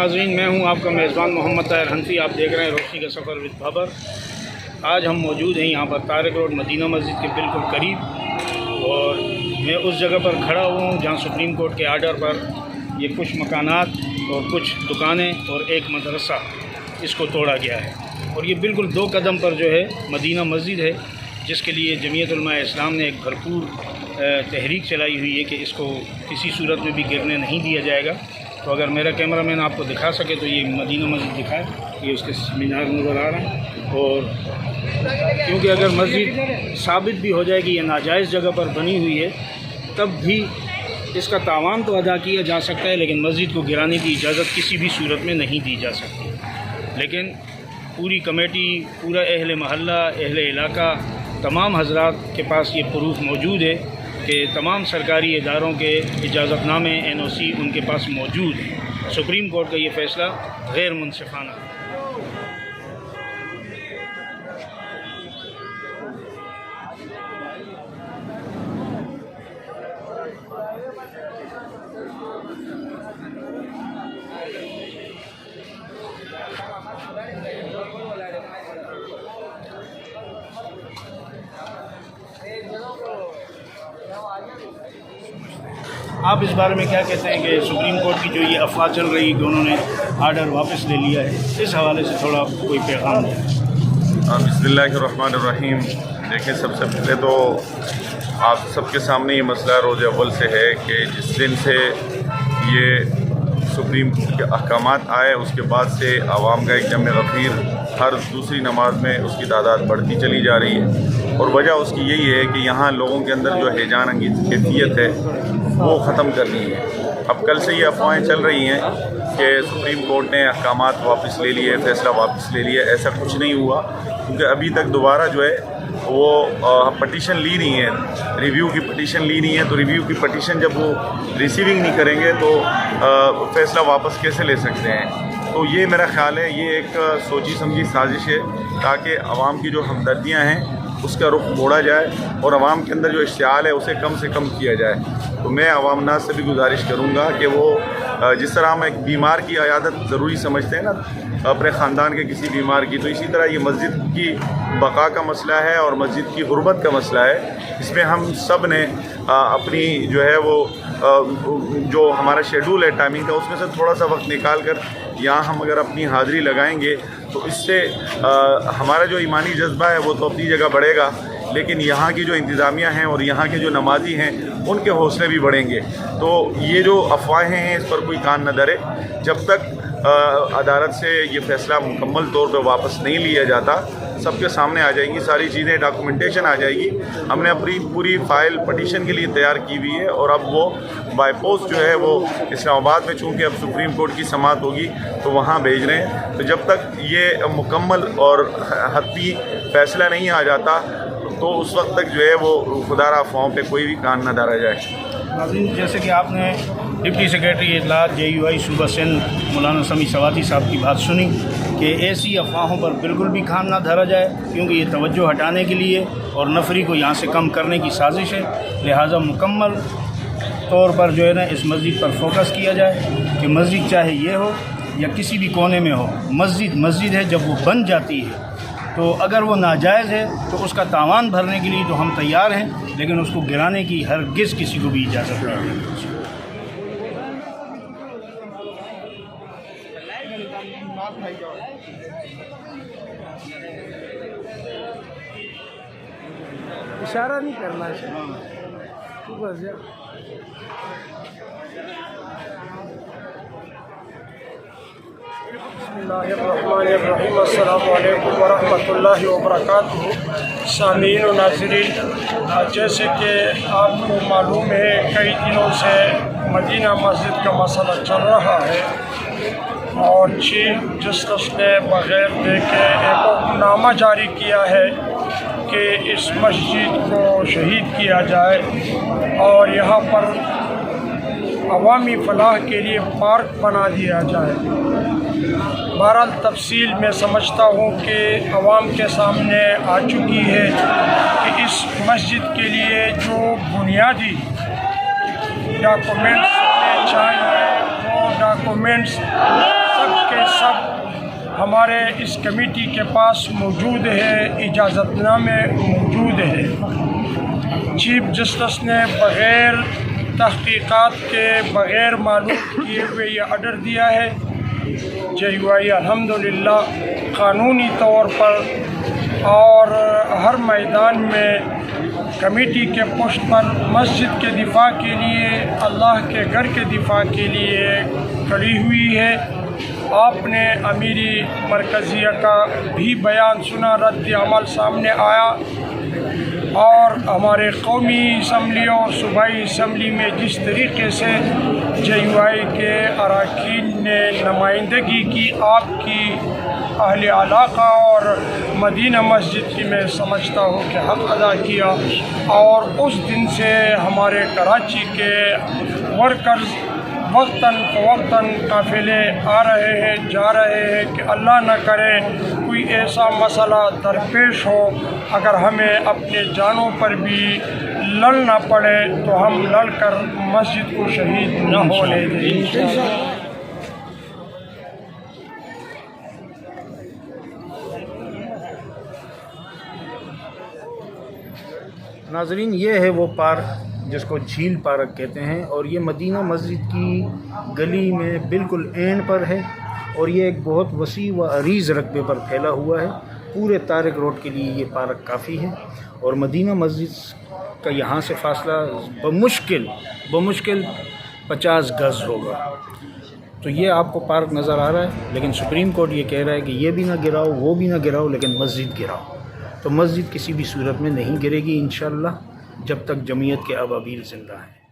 ناظرین، میں ہوں آپ کا میزبان محمد طاہر حنفی۔ آپ دیکھ رہے ہیں روشنی کا سفر وتھ بابر۔ آج ہم موجود ہیں یہاں پر طارق روڈ مدینہ مسجد کے بالکل قریب، اور میں اس جگہ پر کھڑا ہوا ہوں جہاں سپریم کورٹ کے آرڈر پر یہ کچھ مکانات اور کچھ دکانیں اور ایک مدرسہ اس کو توڑا گیا ہے، اور یہ بالکل 2 قدم پر جو ہے مدینہ مسجد ہے، جس کے لیے جمعیت علماء اسلام نے ایک بھرپور تحریک چلائی ہوئی ہے کہ اس کو کسی صورت میں بھی گرنے نہیں دیا جائے گا۔ تو اگر میرا کیمرہ مین آپ کو دکھا سکے تو یہ مدینہ مسجد دکھائے، یہ اس کے مینار نظر آ رہے ہیں۔ اور کیونکہ اگر مسجد ثابت بھی ہو جائے کہ یہ ناجائز جگہ پر بنی ہوئی ہے، تب بھی اس کا تاوان تو ادا کیا جا سکتا ہے، لیکن مسجد کو گرانے کی اجازت کسی بھی صورت میں نہیں دی جا سکتی۔ لیکن پوری کمیٹی، پورا اہل محلہ، اہل علاقہ، تمام حضرات کے پاس یہ پروف موجود ہے کہ تمام سرکاری اداروں کے اجازت نامے NOC ان کے پاس موجود ہیں۔ سپریم کورٹ کا یہ فیصلہ غیر منصفانہ ہے۔ آپ اس بارے میں کیا کہتے ہیں کہ سپریم کورٹ کی جو یہ افواہ چل رہی کہ انہوں نے آرڈر واپس لے لیا ہے، اس حوالے سے تھوڑا کوئی پیغام دیں؟ بسم اللہ الرحمن الرحیم۔ دیکھیں، سب سے پہلے تو آپ سب کے سامنے یہ مسئلہ روز اول سے ہے کہ جس دن سے یہ سپریم کے احکامات آئے، اس کے بعد سے عوام کا ایک جمع غفیر ہر دوسری نماز میں اس کی تعداد بڑھتی چلی جا رہی ہے، اور وجہ اس کی یہی ہے کہ یہاں لوگوں کے اندر جو ہیجان انگیز کیفیت ہے وہ ختم کرنی ہے۔ اب کل سے یہ افواہیں چل رہی ہیں کہ سپریم کورٹ نے احکامات واپس لے لیے، فیصلہ واپس لے لیا۔ ایسا کچھ نہیں ہوا، کیونکہ ابھی تک دوبارہ جو ہے وہ پٹیشن لی نہیں ہے، ریویو کی پٹیشن لی نہیں ہے۔ تو ریویو کی پٹیشن جب وہ ریسیونگ نہیں کریں گے تو فیصلہ واپس کیسے لے سکتے ہیں؟ تو یہ میرا خیال ہے یہ ایک سوچی سمجھی سازش ہے تاکہ عوام کی جو ہمدردیاں ہیں اس کا رخ موڑا جائے اور عوام کے اندر جو اشتعال ہے اسے کم سے کم کیا جائے۔ تو میں عوام ناز سے بھی گزارش کروں گا کہ وہ جس طرح ہم ایک بیمار کی عیادت ضروری سمجھتے ہیں نا اپنے خاندان کے کسی بیمار کی، تو اسی طرح یہ مسجد کی بقا کا مسئلہ ہے اور مسجد کی حرمت کا مسئلہ ہے۔ اس میں ہم سب نے اپنی جو ہے وہ جو ہمارا شیڈول ہے ٹائمنگ کا، اس میں سے تھوڑا سا وقت نکال کر یہاں ہم اگر اپنی حاضری لگائیں گے تو اس سے ہمارا جو ایمانی جذبہ ہے وہ تو اپنی جگہ بڑھے گا، لیکن یہاں کی جو انتظامیہ ہیں اور یہاں کے جو نمازی ہیں ان کے حوصلے بھی بڑھیں گے۔ تو یہ جو افواہیں ہیں اس پر کوئی کان نہ دھرے، جب تک عدالت سے یہ فیصلہ مکمل طور پہ واپس نہیں لیا جاتا۔ سب کے سامنے آ جائیں گی ساری چیزیں، ڈاکومنٹیشن آ جائے گی۔ ہم نے اپنی پوری فائل پٹیشن کے لیے تیار کی ہوئی ہے، اور اب وہ بائی پوسٹ جو ہے وہ اسلام آباد میں، چونکہ اب سپریم کورٹ کی سماعت ہوگی تو وہاں بھیج رہے ہیں۔ تو جب تک یہ مکمل اور حتمی فیصلہ نہیں آ جاتا تو اس وقت تک جو ہے وہ خدا را افواہوں پہ کوئی بھی کان نہ دھرا جائے۔ ناظرین، جیسے کہ آپ نے ڈپٹی سیکریٹری اطلاعات JUI صوبہ سندھ مولانا سمیع سوادی صاحب کی بات سنی کہ ایسی افواہوں پر بالکل بھی کان نہ دھرا جائے، کیونکہ یہ توجہ ہٹانے کے لیے اور نفری کو یہاں سے کم کرنے کی سازش ہے۔ لہٰذا مکمل طور پر جو ہے نا اس مسجد پر فوکس کیا جائے کہ مسجد چاہے یہ ہو یا کسی بھی کونے میں ہو، مسجد مسجد ہے۔ جب وہ بن جاتی ہے تو اگر وہ ناجائز ہے تو اس کا تاوان بھرنے کے لیے تو ہم تیار ہیں، لیکن اس کو گرانے کی ہرگز کسی کو بھی اجازت نہیں ہے۔ اشارہ نہیں کرنا ہے۔ بسم اللہ الرحمن الرحیم۔ السلام علیکم ورحمۃ اللہ وبرکاتہ۔ سامعین و ناظرین، جیسے کہ آپ کو معلوم ہے کئی دنوں سے مدینہ مسجد کا مسئلہ چل رہا ہے، اور چیف جسٹس نے بغیر دیکھے ایک حکم نامہ جاری کیا ہے کہ اس مسجد کو شہید کیا جائے اور یہاں پر عوامی فلاح کے لیے پارک بنا دیا جائے۔ بہرحال تفصیل میں سمجھتا ہوں کہ عوام کے سامنے آ چکی ہے کہ اس مسجد کے لیے جو بنیادی ڈاکومنٹس ہونے چاہیے وہ ڈاکومنٹس کے سب ہمارے اس کمیٹی کے پاس موجود ہے، اجازت نامے موجود ہے۔ چیف جسٹس نے بغیر تحقیقات کے، بغیر معلوم کیے ہوئے یہ آرڈر دیا ہے۔ JUI الحمدللہ قانونی طور پر اور ہر میدان میں کمیٹی کے پشت پر مسجد کے دفاع کے لیے، اللہ کے گھر کے دفاع کے لیے کھڑی ہوئی ہے۔ آپ نے امیری مرکزیہ کا بھی بیان سنا، رد عمل سامنے آیا، اور ہمارے قومی اسمبلی اور صوبائی اسمبلی میں جس طریقے سے JUI کے اراکین نے نمائندگی کی، آپ کی اہل علاقہ اور مدینہ مسجد کی میں سمجھتا ہوں کہ حق ادا کیا، اور اس دن سے ہمارے کراچی کے ورکرز وقتاً فوقتاً قافلے آ رہے ہیں، جا رہے ہیں کہ اللہ نہ کرے کوئی ایسا مسئلہ درپیش ہو، اگر ہمیں اپنے جانوں پر بھی لڑنا پڑے تو ہم لڑ کر مسجد کو شہید نہ ہونے دیں۔ ناظرین، یہ ہے وہ پارک جس کو جھیل پارک کہتے ہیں، اور یہ مدینہ مسجد کی گلی میں بالکل اینڈ پر ہے، اور یہ ایک بہت وسیع و عریض رقبے پر پھیلا ہوا ہے۔ پورے طارق روڈ کے لیے یہ پارک کافی ہے، اور مدینہ مسجد کا یہاں سے فاصلہ بمشکل 50 گز ہوگا۔ تو یہ آپ کو پارک نظر آ رہا ہے، لیکن سپریم کورٹ یہ کہہ رہا ہے کہ یہ بھی نہ گراؤ، وہ بھی نہ گراؤ، لیکن مسجد گراؤ۔ تو مسجد کسی بھی صورت میں نہیں گرے گی انشاءاللہ، جب تک جمعیت کے ابابیل زندہ ہیں۔